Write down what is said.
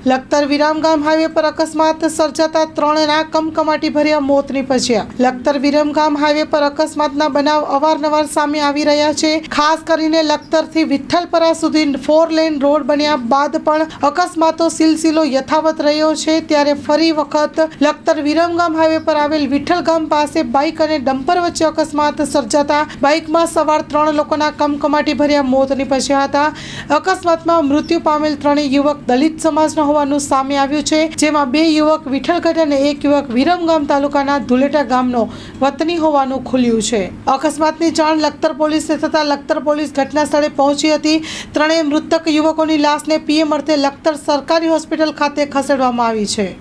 Lakhtar Viramgam highway પર અકસ્માત સર્જાતા ત્રણના કમકમાટી ભર્યા મોત નીપજ્યા। લખતર વિરમગામ હાઈવે પર અકસ્માતના બનાવ અવારનવાર સામે આવી રહ્યા છે। ખાસ કરીને લખતરથી વિઠ્ઠલપરા સુધી 4 લેન રોડ બન્યા બાદ પણ અકસ્માતો સિલસિલો યથાવત રહ્યો છે। ત્યારે ફરી વખત લખતર વિરમગામ હાઈવે પર આવેલ વિઠ્ઠલગામ પાસે બાઇક અને ડમ્પર વચ્ચે અકસ્માત સર્જાતા બાઇકમાં સવાર 3 લોકોના કમકમાટી ભર્યા મોત નીપજ્યા હતા। અકસ્માતમાં મૃત્યુ પામેલ ત્રણેય યુવક દલિત સમાજના હોવાનું સામે આવ્યું છે, જેમાં 2 યુવક વિઠ્ઠલગઢ અને 1 યુવક વિરમગામ તાલુકાના ધુલેટા ગામનો વતની હોવાનું ખુલ્યું છે। અકસ્માતની જાણ લખતર પોલીસને થતાં લખતર પોલીસ ઘટના સ્થળે પહોંચી હતી। ત્રણેય મૃતક યુવકોની લાશને પીએમ અર્થે લખતર સરકારી હોસ્પિટલ ખાતે ખસેડવામાં આવી છે।